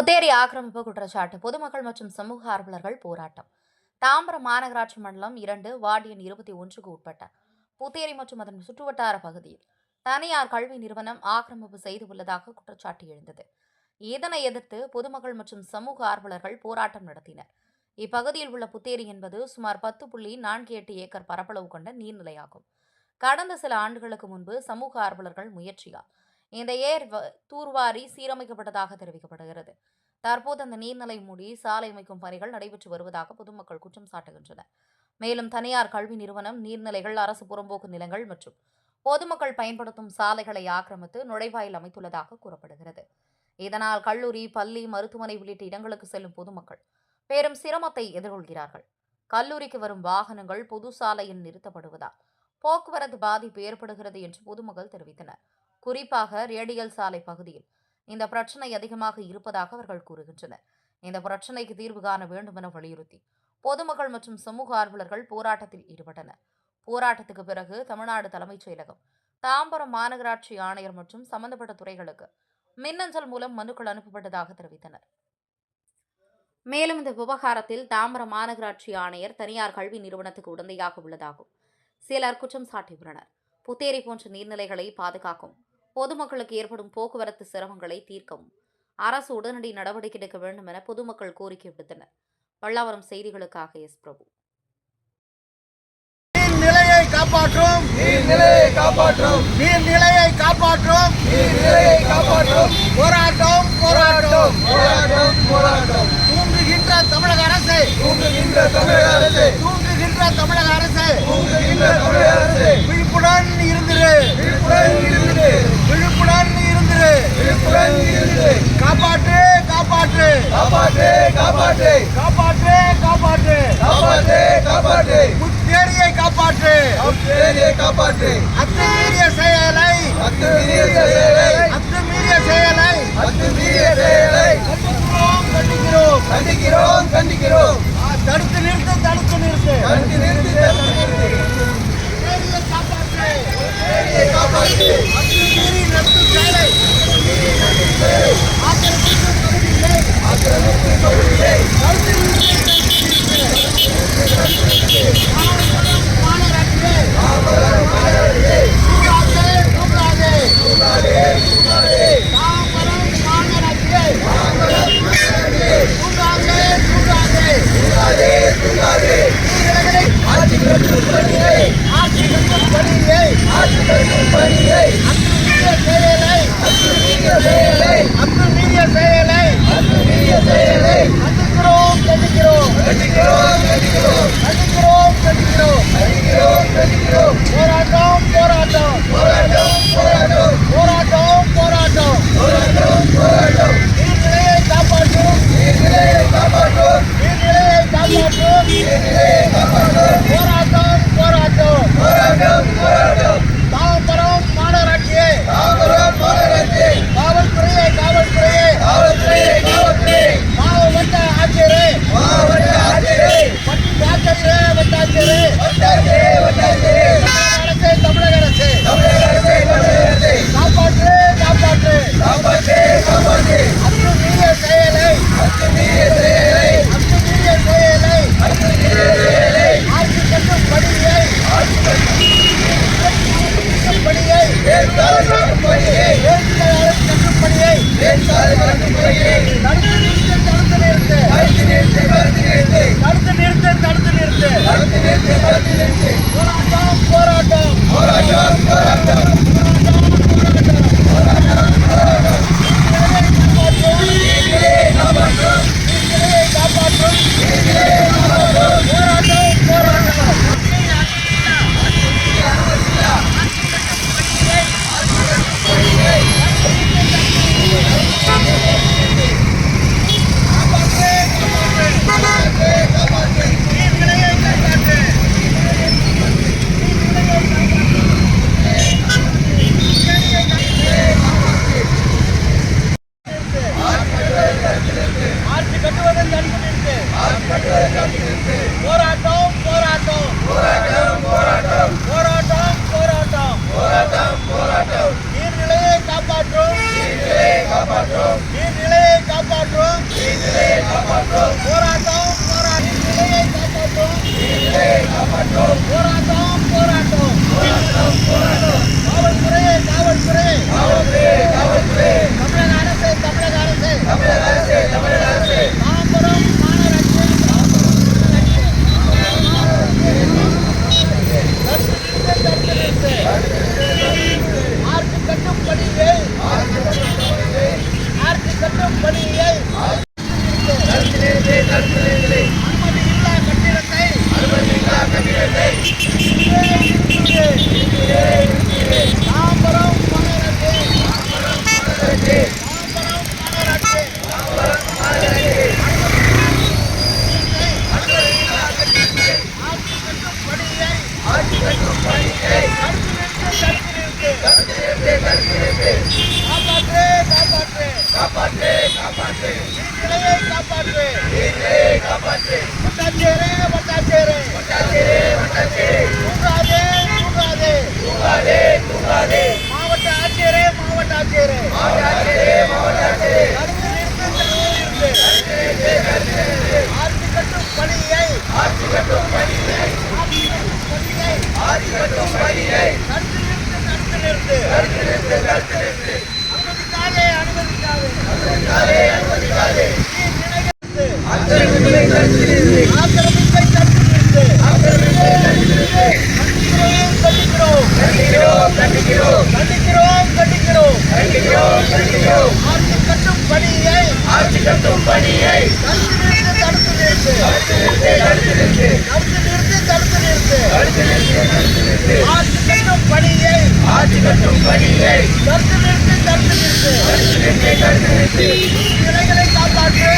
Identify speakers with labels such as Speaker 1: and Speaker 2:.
Speaker 1: புத்தேரி ஆக்கிரமிப்பு குற்றச்சாட்டு பொதுமக்கள் மற்றும் சமூக ஆர்வலர்கள் போராட்டம். தாம்பரம் மாநகராட்சி மண்டலம் 2 வார்டு எண் 21க்கு உட்பட்ட புத்தேரி மற்றும் அதன் சுற்றுவட்டார பகுதியில் தனியார் கல்வி நிறுவனம் ஆக்கிரமிப்பு செய்துள்ளதாக குற்றச்சாட்டு எழுந்தது. இதனை எதிர்த்து பொதுமக்கள் மற்றும் சமூக ஆர்வலர்கள் போராட்டம் நடத்தினர். இப்பகுதியில் உள்ள புத்தேரி என்பது சுமார் 10.48 ஏக்கர் பரப்பளவு கொண்ட நீர்நிலையாகும். கடந்த சில ஆண்டுகளுக்கு முன்பு சமூக ஆர்வலர்கள் முயற்சியால் இந்த ஏர் தூர்வாரி சீரமைக்கப்பட்டதாக தெரிவிக்கப்படுகிறது. தற்போது அந்த நீர்நிலை மூடி சாலை அமைக்கும் பணிகள் நடைபெற்று வருவதாக பொதுமக்கள் குற்றம் சாட்டுகின்றனர். மேலும் தனியார் கல்வி நிறுவனம் நீர்நிலைகள், அரசு புறம்போக்கு நிலங்கள் மற்றும் பொதுமக்கள் பயன்படுத்தும் சாலைகளை ஆக்கிரமித்து நுழைவாயில் அமைத்துள்ளதாக கூறப்படுகிறது. இதனால் கல்லூரி, பள்ளி, மருத்துவமனை உள்ளிட்ட இடங்களுக்கு செல்லும் பொதுமக்கள் பெரும் சிரமத்தை எதிர்கொள்கிறார்கள். கல்லூரிக்கு வரும் வாகனங்கள் பொது சாலையில் நிறுத்தப்படுவதால் போக்குவரத்து பாதிப்பு ஏற்படுகிறது என்று பொதுமக்கள் தெரிவித்தனர். குறிப்பாக ரேடியல் சாலை பகுதியில் இந்த பிரச்சினை அதிகமாக இருப்பதாக அவர்கள் கூறுகின்றனர். இந்த பிரச்சினைக்கு தீர்வு காண வேண்டும் என வலியுறுத்தி பொதுமக்கள் மற்றும் சமூக ஆர்வலர்கள் போராட்டத்தில் ஈடுபட்டனர். போராட்டத்துக்கு பிறகு தமிழ்நாடு தலைமைச் செயலகம், தாம்பரம் மாநகராட்சி ஆணையர் மற்றும் சம்பந்தப்பட்ட துறைகளுக்கு மின்னஞ்சல் மூலம் மனுக்கள் அனுப்பப்பட்டதாக தெரிவித்தனர். மேலும் இந்த விவகாரத்தில் தாம்பரம் மாநகராட்சி ஆணையர் தனியார் கல்வி நிறுவனத்துக்கு உடந்தையாக உள்ளதாகவும் சிலர் குற்றம் சாட்டியுள்ளனர். புத்தேரி போன்ற நீர்நிலைகளை பாதுகாக்கும், பொதுமக்களுக்கு ஏற்படும் போக்குவரத்து சிரமங்களை தீர்க்கவும் அரசு உடனடி நடவடிக்கை எடுக்க வேண்டும் என பொதுமக்கள் கோரிக்கை விடுத்தனர். பல்லாவரம் செய்திகளுக்காக எஸ். பிரபு.
Speaker 2: நீர்நிலையை காப்பாற்றும், நீர்நிலையை காப்பாற்றும், நீர்நிலையை காப்பாற்றும், நீர்நிலையை காப்பாற்றும். போராட்டம், போராட்டம், போராட்டம், போராட்டம். தூங்குகின்ற தமிழக அரசு, தூங்குகின்ற தமிழக அரசு, தூங்குகின்ற தமிழக அரசு, தூங்குகின்ற தமிழக அரசு. விழிப்புடன் இருந்திரு, விழிப்புடன் இருந்திரு, விழிப்புடன் இருந்திரு, விழிப்புடன் இருந்திரு. காப்பாற்று, காப்பாற்று, காப்பாற்று, காப்பாற்று, காப்பாற்று, காப்பாற்று, காப்பாற்று, காப்பாற்று. புத்தேரியை காப்பாற்று, புத்தேரியை காப்பாற்று. அத்துமீறிய செயலை, அத்துமீறிய செயலை, அத்துமீறிய செயலை, அத்துமீறிய செயலை கண்டிக்கிறோம், கண்டிக்கிறோம், கண்டிக்கிறோம். தடுத்து நிறுத்து, தடுத்து நிறுத்து, தடுத்து நிறுத்து, தடுத்து நிறுத்து. புத்தேரியை காப்பாற்று, புத்தேரியை காப்பாற்று. அத்துமீறி நடத்தும் செயலை, அத்துமீறி நடத்தும் செயலை, ஆக்கிரமிப்பு பகுதிகளை, ஆக்கிரமிப்பு பகுதிகளை தடுத்து நிறுத்து, தடுத்து நிறுத்து. மாநகராட்சியே, மாநகராட்சியே, தூங்காதே, தூங்காதே, தூங்காதே, தூங்காதே. தாம்பரம் மாநகராட்சியே, தாம்பரம் மாநகராட்சியே, தூங்காதே, தூங்காதே, தூங்காதே, தூங்காதே. நீர்நிலைகளை ஆட்சி கட்டும் பணியை, ஆட்சி கட்டும் பணியை, ஆட்சி கட்டும் பணியை, அத்துமீறிய செயலை, அத்துமீறிய செயலை, அத்துமீறிய செயலை, அத்துமீறிய செயலை கண்டிக்கிறோம், கண்டிக்கிறோம், கண்டிக்கிறோம், கண்டிக்கிறோம், கண்டிக்கிறோம், கண்டிக்கிறோம், கண்டிக்கிறோம், கண்டிக்கிறோம். போராட்டம், போராட்டம், போராட்டம், போராட்டம், போராட்டம், போராட்டம், போராட்டம், போராட்டம். நீர்நிலையை காப்பாற்றும், நீர்நிலையை காப்பாற்றும், நீர்நிலையை காப்பாற்றும், நீர்நிலையை காப்பாற்றும். போராட்டம், போராட்டம், போராட்டம், போராட்டம். தாம்பரம் மாநகராட்சியே, தாம்பரம் மாநகராட்சியே, காவல்துறையே, காவல்துறையே, காவல்துறையே, காவல்துறையே, மாவட்ட ஆட்சியரே, மாவட்ட ஆட்சியரே, வட்டாட்சியரே, வட்டாட்சியரே, வட்டாட்சியரே, வட்டாட்சியரே. தமிழக அரசு, தமிழக அரசு, தமிழக அரசு, காப்பாற்று, காப்பாற்று, காப்பாற்று, காப்பாற்று. அத்துமீறிய செயலை, அத்துமீறிய செயலை, அத்துமீறிய செயலை, அத்துமீறிய செயலை, ஆட்சி கட்டும் பணியை, ஆட்சி கட்டும் பணியை, வேட்பாளர் கட்டும் பணியை, வேட்பாளர் கட்டும் பணியை, வேட்பாளர் கட்டும் பணியை தடுத்து நிறுத்து, தடுத்து நிறுத்து, தடுத்து நிறுத்து, தடுத்து நிறுத்து, தடுத்து நிறுத்து, தடுத்து நிறுத்து, தடுத்து நிறுத்து, தடுத்து நிறுத்து. போராட்டம், போராட்டம், போராட்டம், போராட்டம், போராட்டம், போராட்டம். நீர்நிலையை காப்பாற்றும், நீர்நிலையை காப்பாற்றும், நீர்நிலையை காப்பாற்றும். போராட்டம், போராட்டம். போராட்டம், போராட்டம், போராட்டம், போராட்டம், போராட்டம், போராட்டம், போராட்டம், போராட்டம். நீர்நிலையை காப்பாற்றும், நீர்நிலையை காப்பாற்றும், நீர்நிலையை காப்பாற்றும், போராட்டம் போராட்டம் நிலையை காப்பாற்றும் போராட்டம் போராட்டம் காவல்துறையே காவல்துறை தமிழக அரசு தாம்பரம் மாநகராட்சி தடுத்து நிறுத்து ஆர்த்தி கட்டும் பணியை அனுமதியில்லா கட்டிடத்தை தாம்பரம் மாநகராட்சி காப்பாற்று வட்டாட்சியரே தூங்காதே மாவட்ட ஆட்சியரே ஆட்சி கட்டும் பணியை தடுத்து நிறுத்து அனுமதிக்காதே ஆக்கிரமிப்பை தடுத்து நிறுத்து கண்டிக்கிறோம் ஆட்சி கட்டும் பணியை தடுத்து நிறுத்து ஆட்சி கட்டும் பணியை தடுத்து நிறுத்து நிலைகளை காப்பாற்று